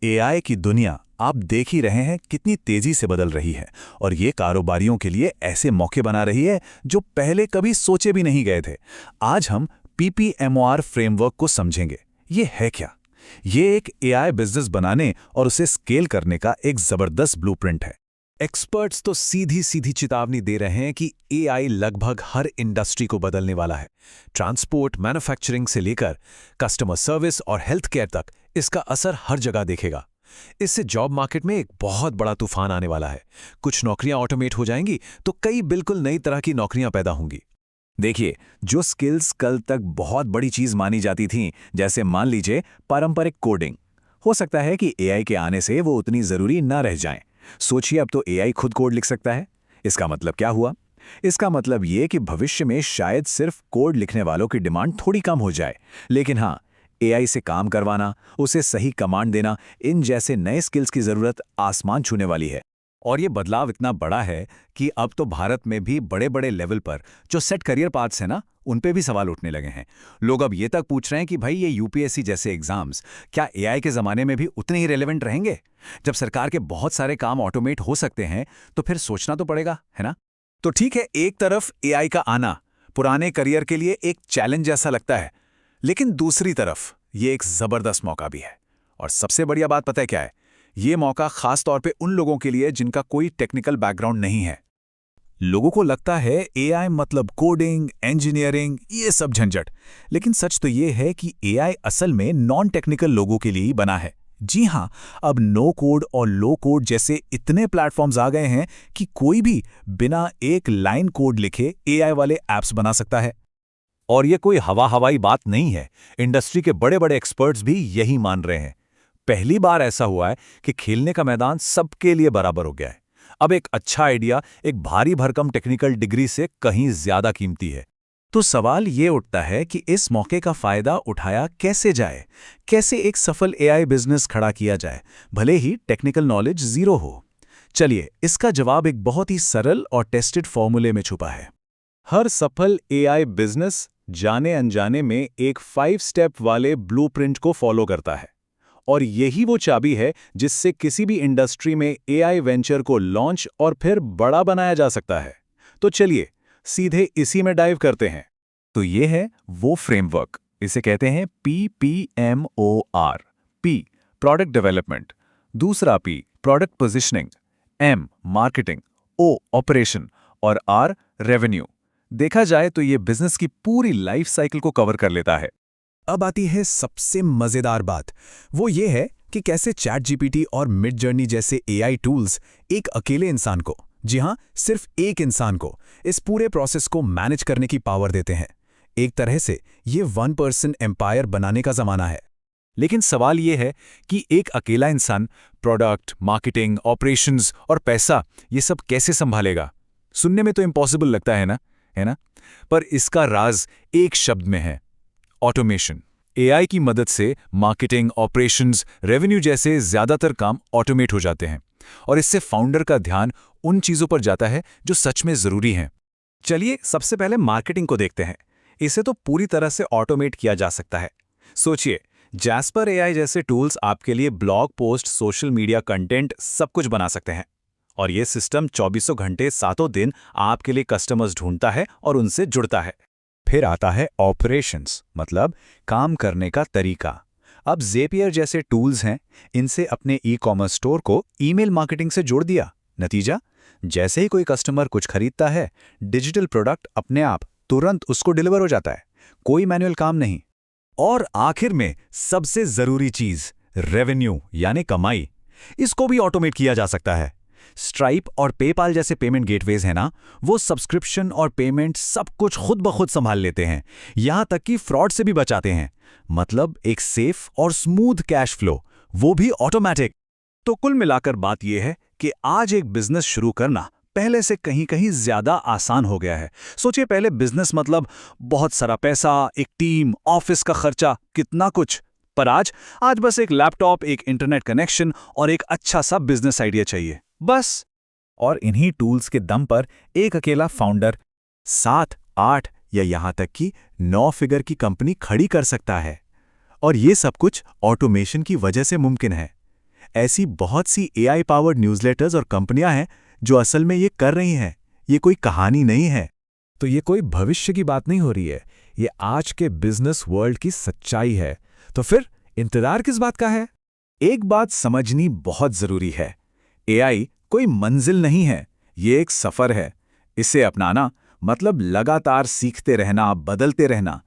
AI की दुनिया आप देख ही रहे हैं कितनी तेजी से बदल रही है और ये कारोबारियों के लिए ऐसे मौके बना रही है जो पहले कभी सोचे भी नहीं गए थे। आज हम पीपीएमओआर फ्रेमवर्क को समझेंगे। ये है क्या? ये एक एआई बिजनेस बनाने और उसे स्केल करने का एक जबरदस्त ब्लूप्रिंट है। एक्सपर्ट्स तो सीधी सीधी चेतावनी दे रहे हैं कि एआई लगभग हर इंडस्ट्री को बदलने वाला है। ट्रांसपोर्ट, मैन्युफैक्चरिंग से लेकर कस्टमर सर्विस और हेल्थ केयर तक इसका असर हर जगह दिखेगा। इससे जॉब मार्केट में एक बहुत बड़ा तूफान आने वाला है। कुछ नौकरियां ऑटोमेट हो जाएंगी तो कई बिल्कुल नई तरह की नौकरियां पैदा होंगी। देखिए, जो स्किल्स कल तक बहुत बड़ी चीज मानी जाती थीं, जैसे मान लीजिए पारंपरिक कोडिंग, हो सकता है कि एआई के आने से वो उतनी जरूरी ना रह जाएं। सोचिए, अब तो एआई खुद कोड लिख सकता है। इसका मतलब क्या हुआ? इसका मतलब ये कि भविष्य में शायद सिर्फ कोड लिखने वालों की डिमांड थोड़ी कम हो जाए, लेकिन हाँ, एआई से काम करवाना, उसे सही कमांड देना, इन जैसे नए स्किल्स की जरूरत आसमान छूने वाली है। और ये बदलाव इतना बड़ा है कि अब तो भारत में भी बड़े बड़े लेवल पर जो सेट करियर पाथ्स हैं ना, उन पे भी सवाल उठने लगे हैं। लोग अब ये तक पूछ रहे हैं कि भाई, ये यूपीएससी जैसे एग्जाम्स क्या एआई के ज़माने में भी उतने ही रेलेवेंट रहेंगे? जब सरकार के बहुत सारे काम ऑटोमेट हो सकते हैं तो फिर सोचना तो पड़ेगा, है ना? तो ठीक है, एक तरफ एआई का आना पुराने करियर के लिए एक चैलेंज जैसा लगता है, लेकिन दूसरी तरफ ये एक जबरदस्त मौका भी है। और सबसे बढ़िया बात पता है क्या है? ये मौका खास तौर पे उन लोगों के लिए जिनका कोई टेक्निकल बैकग्राउंड नहीं है। लोगों को लगता है एआई मतलब कोडिंग, इंजीनियरिंग, ये सब झंझट, लेकिन सच तो ये है कि एआई असल में नॉन टेक्निकल लोगों के लिए ही बना है। जी हाँ, अब नो कोड और लो कोड जैसे इतने प्लेटफॉर्म्स आ गए हैं कि कोई भी बिना एक लाइन कोड लिखे एआई वाले ऐप्स बना सकता है। और ये कोई हवाई बात नहीं है। इंडस्ट्री के बड़े बड़े एक्सपर्ट्स भी यही मान रहे हैं। पहली बार ऐसा हुआ है कि खेलने का मैदान सबके लिए बराबर हो गया है। अब एक अच्छा आइडिया एक भारी भरकम टेक्निकल डिग्री से कहीं ज्यादा कीमती है। तो सवाल ये उठता है कि इस मौके का फायदा उठाया कैसे जाए? कैसे एक सफल एआई बिजनेस खड़ा किया जाए, भले ही टेक्निकल नॉलेज जीरो हो? चलिए, इसका जवाब एक बहुत ही सरल और टेस्टेड फॉर्मूले में छुपा है। हर सफल एआई बिजनेस जाने अनजाने में एक 5 स्टेप वाले ब्लूप्रिंट को फॉलो करता है। और यही वो चाबी है जिससे किसी भी इंडस्ट्री में एआई वेंचर को लॉन्च और फिर बड़ा बनाया जा सकता है। तो चलिए सीधे इसी में डाइव करते हैं। तो ये है वो फ्रेमवर्क, इसे कहते हैं पीपीएमओआर। पी प्रोडक्ट डेवलपमेंट, दूसरा P product positioning, M marketing, O operation और आर रेवेन्यू। देखा जाए तो ये बिजनेस की पूरी लाइफ साइकिल को कवर कर लेता है। अब आती है सबसे मजेदार बात, वो ये है कि कैसे चैट जीपीटी और मिड जर्नी जैसे एआई टूल्स एक अकेले इंसान को, जी हां, सिर्फ एक इंसान को इस पूरे प्रोसेस को मैनेज करने की पावर देते हैं। एक तरह से ये 1 पर्सन एम्पायर बनाने का जमाना है। लेकिन सवाल ये है कि एक अकेला इंसान प्रोडक्ट, मार्केटिंग, ऑपरेशंस और पैसा ये सब कैसे संभालेगा? सुनने में तो इम्पॉसिबल लगता है ना? पर इसका राज एक शब्द में है, ऑटोमेशन। एआई की मदद से मार्केटिंग, ऑपरेशंस, रेवेन्यू जैसे ज्यादातर काम ऑटोमेट हो जाते हैं और इससे फाउंडर का ध्यान उन चीजों पर जाता है जो सच में जरूरी हैं। चलिए सबसे पहले मार्केटिंग को देखते हैं। इसे तो पूरी तरह से ऑटोमेट किया जा सकता है। सोचिए, जैस्पर एआई जैसे टूल्स आपके लिए blog post, social media content सब कुछ बना सकते हैं। और ये सिस्टम 24 घंटे 7 दिन आपके लिए कस्टमर्स ढूंढता है और उनसे जुड़ता है। फिर आता है ऑपरेशंस, मतलब काम करने का तरीका। अब ज़ेपियर जैसे टूल्स हैं, इनसे अपने ई-कॉमर्स स्टोर को ईमेल मार्केटिंग से जोड़ दिया। नतीजा, जैसे ही कोई कस्टमर कुछ खरीदता है, डिजिटल प्रोडक्ट अपने आप तुरंत उसको डिलीवर हो जाता है, कोई मैनुअल काम नहीं। और आखिर में सबसे जरूरी चीज, रेवेन्यू यानी कमाई, इसको भी ऑटोमेट किया जा सकता है। स्ट्राइप और पेपाल जैसे पेमेंट गेटवेज है ना, वो सब्सक्रिप्शन और पेमेंट सब कुछ खुद ब खुद संभाल लेते हैं, यहां तक कि फ्रॉड से भी बचाते हैं। मतलब एक सेफ और स्मूथ कैश फ्लो, वो भी ऑटोमेटिक। तो कुल मिलाकर बात यह है कि आज एक बिजनेस शुरू करना पहले से कहीं कहीं ज्यादा आसान हो गया है। सोचिए, पहले बिजनेस मतलब बहुत सारा पैसा, एक टीम, ऑफिस का खर्चा, कितना कुछ। पर आज बस एक लैपटॉप, एक इंटरनेट कनेक्शन और एक अच्छा सा बिजनेस आइडिया चाहिए, बस। और इन्हीं टूल्स के दम पर एक अकेला फाउंडर 7, 8 या यहां तक कि 9 फिगर की कंपनी खड़ी कर सकता है। और ये सब कुछ ऑटोमेशन की वजह से मुमकिन है। ऐसी बहुत सी AI पावर्ड न्यूज़लेटर्स और कंपनियां हैं जो असल में ये कर रही हैं। ये कोई कहानी नहीं है। तो ये कोई भविष्य की बात नहीं हो रही है, ये आज के बिजनेस वर्ल्ड की सच्चाई है। तो फिर इंतजार किस बात का है? एक बात समझनी बहुत जरूरी है। AI कोई मंजिल नहीं है, ये एक सफर है। इसे अपनाना मतलब लगातार सीखते रहना, बदलते रहना।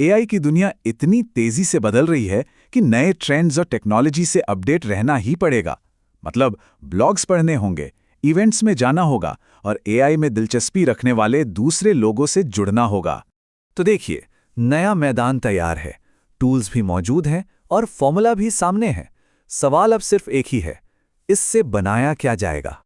AI की दुनिया इतनी तेजी से बदल रही है कि नए ट्रेंड्स और टेक्नोलॉजी से अपडेट रहना ही पड़ेगा। मतलब ब्लॉग्स पढ़ने होंगे, इवेंट्स में जाना होगा और AI में दिलचस्पी रखने वाले दूसरे लोगों से जुड़ना होगा। तो देखिए, नया मैदान तैयार है, टूल्स भी मौजूद हैं और फॉर्मूला भी सामने है। सवाल अब सिर्फ एक ही है, इससे बनाया क्या जाएगा।